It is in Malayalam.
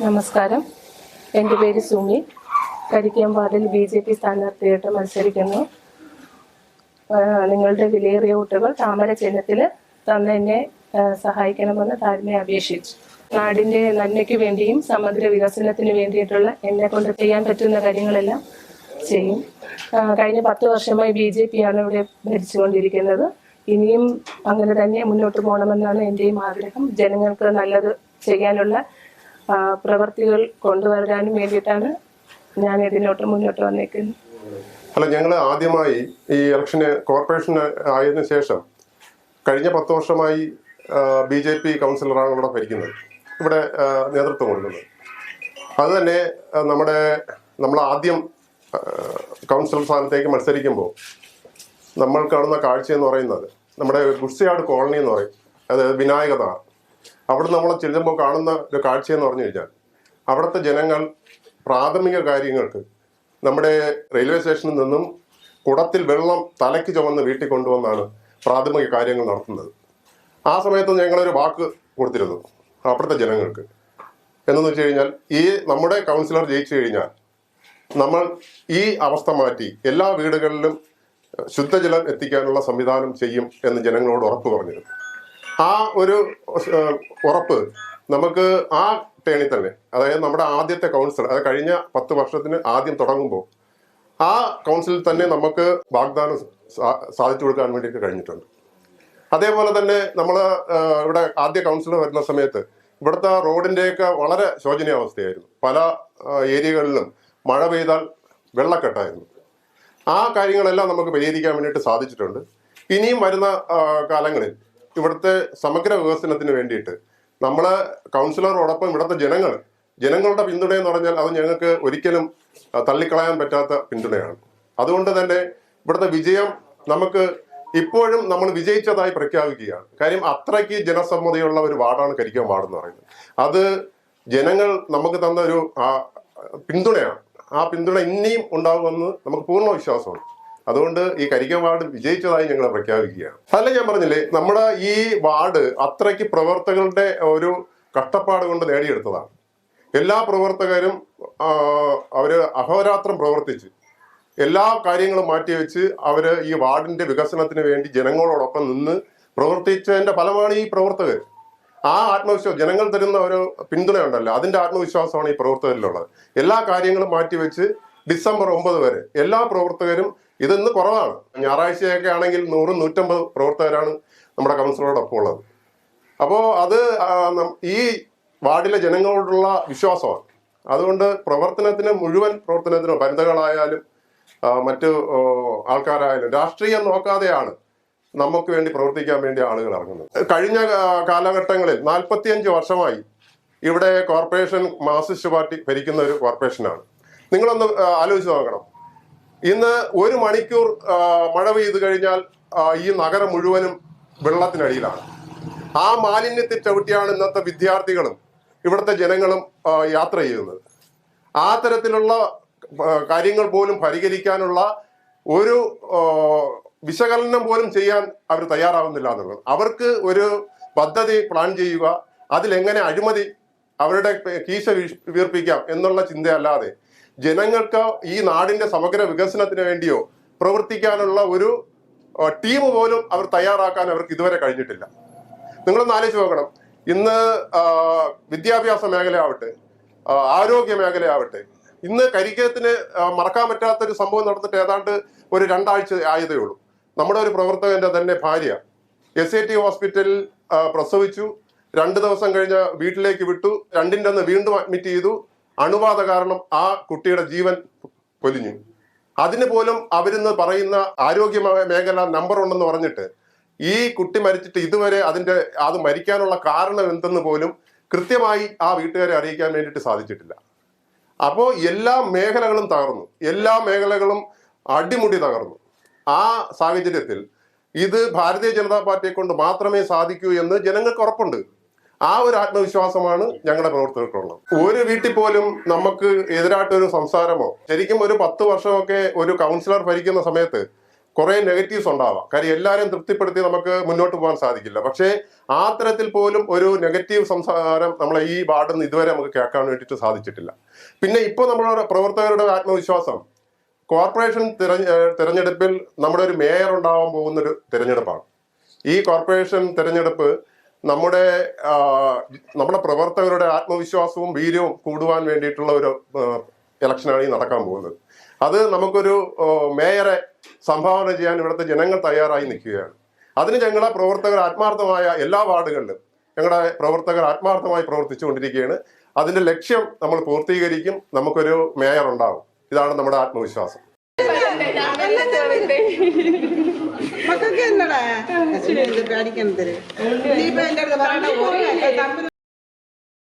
നമസ്കാരം. എൻ്റെ പേര് സുമി. കരിക്കം വാർഡിൽ BJP സ്ഥാനാർത്ഥിയായിട്ട് മത്സരിക്കുന്നു. നിങ്ങളുടെ വിലയേറിയ വോട്ടുകൾ താമര ചിഹ്നത്തിൽ തന്നെ സഹായിക്കണമെന്ന് താഴ്മയെ അപേക്ഷിച്ചു. നാടിൻ്റെ നന്മയ്ക്ക് വേണ്ടിയും സമഗ്ര വികസനത്തിന് വേണ്ടിയിട്ടുള്ള എന്നെ കൊണ്ട് ചെയ്യാൻ പറ്റുന്ന കാര്യങ്ങളെല്ലാം ചെയ്യും. കഴിഞ്ഞ 10 വർഷമായി BJP ആണ് ഇവിടെ ഭരിച്ചുകൊണ്ടിരിക്കുന്നത്. ഇനിയും അങ്ങനെ തന്നെ മുന്നോട്ട് പോകണമെന്നാണ് എൻ്റെയും ആഗ്രഹം. ജനങ്ങൾക്ക് നല്ലത് ചെയ്യാനുള്ള പ്രവർത്തികൾ കൊണ്ടുവരാനും വേണ്ടിയിട്ടാണ് ഞാൻ ഇതിനോട്ട് മുന്നോട്ട് വന്നേക്കുന്നത്. അല്ല, ഞങ്ങൾ ആദ്യമായി ഈ ഇലക്ഷന് കോർപ്പറേഷൻ ആയതിനു ശേഷം കഴിഞ്ഞ 10 വർഷമായി BJP കൗൺസിലറാണ് ഇവിടെ ഭരിക്കുന്നത്, ഇവിടെ നേതൃത്വം കൊടുക്കുന്നത്. അത് തന്നെ നമ്മൾ ആദ്യം കൗൺസിലർ സ്ഥാനത്തേക്ക് മത്സരിക്കുമ്പോൾ നമ്മൾ കാണുന്ന കാഴ്ച എന്ന് പറയുന്നത് നമ്മുടെ ഗുഡ്സിയാട് കോളനി എന്ന് പറയും, അതായത് വിനായകനാർ. അവിടെ നമ്മൾ ചെല്ലുമ്പോൾ കാണുന്ന ഒരു കാഴ്ചയെന്ന് പറഞ്ഞു കഴിഞ്ഞാൽ അവിടുത്തെ ജനങ്ങൾ പ്രാഥമിക കാര്യങ്ങൾക്ക് നമ്മുടെ റെയിൽവേ സ്റ്റേഷനിൽ നിന്നും കുടത്തിൽ വെള്ളം തലയ്ക്ക് ചുമന്ന് വീട്ടിൽ കൊണ്ടുവന്നാണ് പ്രാഥമിക കാര്യങ്ങൾ നടത്തുന്നത്. ആ സമയത്ത് ഞങ്ങളൊരു വാക്ക് കൊടുത്തിരുന്നു അവിടുത്തെ ജനങ്ങൾക്ക്. എന്നു വെച്ച് കഴിഞ്ഞാൽ ഈ നമ്മുടെ കൗൺസിലർ ജയിച്ചു കഴിഞ്ഞാൽ നമ്മൾ ഈ അവസ്ഥ മാറ്റി എല്ലാ വീടുകളിലും ശുദ്ധജലം എത്തിക്കാനുള്ള സംവിധാനം ചെയ്യും എന്ന് ജനങ്ങളോട് ഉറപ്പ് പറഞ്ഞിരുന്നു. ആ ഒരു ഉറപ്പ് നമുക്ക് ആ ടേണിൽ തന്നെ, അതായത് നമ്മുടെ ആദ്യത്തെ കൗൺസിൽ, അത് കഴിഞ്ഞ 10 വർഷത്തിന് ആദ്യം തുടങ്ങുമ്പോൾ ആ കൗൺസിലിൽ തന്നെ നമുക്ക് വാഗ്ദാനം സാധിച്ചു കൊടുക്കാൻ വേണ്ടിയിട്ട് കഴിഞ്ഞിട്ടുണ്ട്. അതേപോലെ തന്നെ നമ്മൾ ഇവിടെ ആദ്യ കൗൺസിലർ വരുന്ന സമയത്ത് ഇവിടുത്തെ റോഡിൻ്റെയൊക്കെ വളരെ ശോചനീയാവസ്ഥയായിരുന്നു. പല ഏരിയകളിലും മഴ പെയ്താൽ വെള്ളക്കെട്ടായിരുന്നു. ആ കാര്യങ്ങളെല്ലാം നമുക്ക് പരിഹരിക്കാൻ വേണ്ടിയിട്ട് സാധിച്ചിട്ടുണ്ട്. ഇനിയും വരുന്ന കാലങ്ങളിൽ ഇവിടുത്തെ സമഗ്ര വികസനത്തിന് വേണ്ടിയിട്ട് നമ്മൾ കൗൺസിലറോടൊപ്പം ഇവിടുത്തെ ജനങ്ങളുടെ പിന്തുണ എന്ന് പറഞ്ഞാൽ അത് ഞങ്ങൾക്ക് ഒരിക്കലും തള്ളിക്കളയാൻ പറ്റാത്ത പിന്തുണയാണ്. അതുകൊണ്ട് തന്നെ ഇവിടുത്തെ വിജയം നമുക്ക് ഇപ്പോഴും നമ്മൾ വിജയിച്ചതായി പ്രഖ്യാപിക്കുകയാണ്. കാര്യം അത്രയ്ക്ക് ജനസമ്മതിയുള്ള ഒരു വാർഡാണ് കരിക്കം വാർഡ് എന്ന് പറയുന്നത്. അത് ജനങ്ങൾ നമുക്ക് തന്ന ഒരു പിന്തുണയാണ്. ആ പിന്തുണ ഇനിയും ഉണ്ടാകുമെന്ന് നമുക്ക് പൂർണ്ണ വിശ്വാസമാണ്. അതുകൊണ്ട് ഈ കരിക്കം വാർഡ് വിജയിച്ചതായി ഞങ്ങൾ പ്രഖ്യാപിക്കുകയാണ്. അതല്ല, ഞാൻ പറഞ്ഞില്ലേ, നമ്മുടെ ഈ വാർഡ് അത്രയ്ക്ക് പ്രവർത്തകരുടെ ഒരു കഷ്ടപ്പാട് കൊണ്ട് നേടിയെടുത്തതാണ്. എല്ലാ പ്രവർത്തകരും അവര് അഹോരാത്രം പ്രവർത്തിച്ച് എല്ലാ കാര്യങ്ങളും മാറ്റിവെച്ച് അവര് ഈ വാർഡിന്റെ വികസനത്തിന് വേണ്ടി ജനങ്ങളോടൊപ്പം നിന്ന് പ്രവർത്തിച്ചതിന്റെ ഫലമാണ് ഈ പ്രവർത്തകർ. ആ ആത്മവിശ്വാസം, ജനങ്ങൾ തരുന്ന ഒരു പിന്തുണ ഉണ്ടല്ലോ, അതിന്റെ ആത്മവിശ്വാസമാണ് ഈ പ്രവർത്തകരിലുള്ളത്. എല്ലാ കാര്യങ്ങളും മാറ്റിവെച്ച് ഡിസംബർ 9 വരെ എല്ലാ പ്രവർത്തകരും, ഇന്ന് കുറവാണ്, ഞായറാഴ്ചയൊക്കെ ആണെങ്കിൽ 100-150 പ്രവർത്തകരാണ് നമ്മുടെ കൗൺസിലറോടൊപ്പം ഉള്ളത്. അപ്പോൾ അത് ഈ വാർഡിലെ ജനങ്ങളോടുള്ള വിശ്വാസമാണ്. അതുകൊണ്ട് മുഴുവൻ പ്രവർത്തനത്തിനും വനിതകളായാലും മറ്റു ആൾക്കാരായാലും രാഷ്ട്രീയം നോക്കാതെയാണ് നമുക്ക് വേണ്ടി പ്രവർത്തിക്കാൻ വേണ്ടി ആളുകൾ ഇറങ്ങുന്നത്. കഴിഞ്ഞ കാലഘട്ടങ്ങളിൽ 45 വർഷമായി ഇവിടെ കോർപ്പറേഷൻ മാർക്സിസ്റ്റ് പാർട്ടി ഭരിക്കുന്ന ഒരു കോർപ്പറേഷനാണ്. നിങ്ങളൊന്ന് ആലോചിച്ച് നോക്കണം. ഇന്ന് 1 മണിക്കൂർ മഴ പെയ്തു കഴിഞ്ഞാൽ ഈ നഗരം മുഴുവനും വെള്ളത്തിനടിയിലാണ്. ആ മാലിന്യത്തിൽ ചവിട്ടിയാണ് ഇന്നത്തെ വിദ്യാർത്ഥികളും ഇവിടുത്തെ ജനങ്ങളും യാത്ര ചെയ്യുന്നത്. ആ തരത്തിലുള്ള കാര്യങ്ങൾ പോലും പരിഹരിക്കാനുള്ള ഒരു വിശകലനം പോലും ചെയ്യാൻ അവർ തയ്യാറാവുന്നില്ല എന്നുള്ളത്. അവർക്ക് ഒരു പദ്ധതി പ്ലാൻ ചെയ്യുക, അതിലെങ്ങനെ അഴിമതി അവരുടെ കീശ വീർപ്പിക്കാം എന്നുള്ള ചിന്തയല്ലാതെ ജനങ്ങൾക്ക് ഈ നാടിന്റെ സമഗ്ര വികസനത്തിന് വേണ്ടിയോ പ്രവർത്തിക്കാനുള്ള ഒരു ടീം പോലും അവർ തയ്യാറാക്കാൻ അവർക്ക് ഇതുവരെ കഴിഞ്ഞിട്ടില്ല. നിങ്ങളൊന്ന് ആലോചിച്ച് നോക്കണം. ഇന്ന് വിദ്യാഭ്യാസ മേഖലയാവട്ടെ, ആരോഗ്യ മേഖലയാവട്ടെ, ഇന്ന് കരിക്കത്തിന് മറക്കാൻ പറ്റാത്തൊരു സംഭവം നടന്നിട്ട് ഏതാണ്ട് ഒരു 2 ആഴ്ച ആയതേ ഉള്ളൂ. നമ്മുടെ ഒരു പ്രവർത്തകന്റെ തന്നെ ഭാര്യ SAT ഹോസ്പിറ്റലിൽ പ്രസവിച്ചു. 2 ദിവസം കഴിഞ്ഞ് വീട്ടിലേക്ക് വിട്ടു. 2ന്റെ അന്ന് വീണ്ടും അഡ്മിറ്റ് ചെയ്തു. അണുബാധ കാരണം ആ കുട്ടിയുടെ ജീവൻ പൊലിഞ്ഞു. അതിന് പോലും അവരിന്ന് പറയുന്ന ആരോഗ്യ മേഖല നമ്പർ ഉണ്ടെന്ന് പറഞ്ഞിട്ട് ഈ കുട്ടി മരിച്ചിട്ട് ഇതുവരെ അത് മരിക്കാനുള്ള കാരണം എന്തെന്ന് പോലും കൃത്യമായി ആ വീട്ടുകാരെ അറിയിക്കാൻ വേണ്ടിയിട്ട് സാധിച്ചിട്ടില്ല. അപ്പോൾ എല്ലാ മേഖലകളും തകർന്നു, എല്ലാ മേഖലകളും അടിമുടി തകർന്നു. ആ സാഹചര്യത്തിൽ ഇത് ഭാരതീയ ജനതാ പാർട്ടിയെ കൊണ്ട് മാത്രമേ സാധിക്കൂ എന്ന് ജനങ്ങൾക്ക് ഉറപ്പുണ്ട്. ആ ഒരു ആത്മവിശ്വാസമാണ് ഞങ്ങളുടെ പ്രവർത്തകർക്കുള്ളത്. ഒരു വീട്ടിൽ പോലും നമുക്ക് എതിരായിട്ടൊരു സംസാരമോ, ശരിക്കും ഒരു 10 വർഷമൊക്കെ ഒരു കൗൺസിലർ ഭരിക്കുന്ന സമയത്ത് കുറേ നെഗറ്റീവ്സ് ഉണ്ടാവാം. കാര്യം എല്ലാവരും തൃപ്തിപ്പെടുത്തി നമുക്ക് മുന്നോട്ട് പോകാൻ സാധിക്കില്ല. പക്ഷേ ആ തരത്തിൽ പോലും ഒരു നെഗറ്റീവ് സംസാരം നമ്മളെ ഈ വാർഡിൽ നിന്ന് ഇതുവരെ നമുക്ക് കേൾക്കാൻ വേണ്ടിയിട്ട് സാധിച്ചിട്ടില്ല. പിന്നെ ഇപ്പോൾ നമ്മുടെ പ്രവർത്തകരുടെ ആത്മവിശ്വാസം കോർപ്പറേഷൻ തിരഞ്ഞെടുപ്പിൽ നമ്മുടെ ഒരു മേയർ ഉണ്ടാവാൻ പോകുന്നൊരു തിരഞ്ഞെടുപ്പാണ്. ഈ കോർപ്പറേഷൻ തിരഞ്ഞെടുപ്പ് നമ്മുടെ പ്രവർത്തകരുടെ ആത്മവിശ്വാസവും വീര്യവും കൂടുവാൻ വേണ്ടിയിട്ടുള്ള ഒരു ഇലക്ഷനാണ് ഈ നടക്കാൻ പോകുന്നത്. അത് നമുക്കൊരു മേയറെ സംഭാവന ചെയ്യാൻ ഇവിടുത്തെ ജനങ്ങൾ തയ്യാറായി നിൽക്കുകയാണ്. അതിന് ഞങ്ങളെ പ്രവർത്തകർ ആത്മാർത്ഥമായ എല്ലാ വാർഡുകളിലും ഞങ്ങളുടെ പ്രവർത്തകർ ആത്മാർത്ഥമായി പ്രവർത്തിച്ചുകൊണ്ടിരിക്കുകയാണ്. അതിന്റെ ലക്ഷ്യം നമ്മൾ പൂർത്തീകരിക്കും. നമുക്കൊരു മേയർ ഉണ്ടാവും. ഇതാണ് നമ്മുടെ ആത്മവിശ്വാസം. മക്കൾക്ക് എന്നടാ പേടിക്കണത്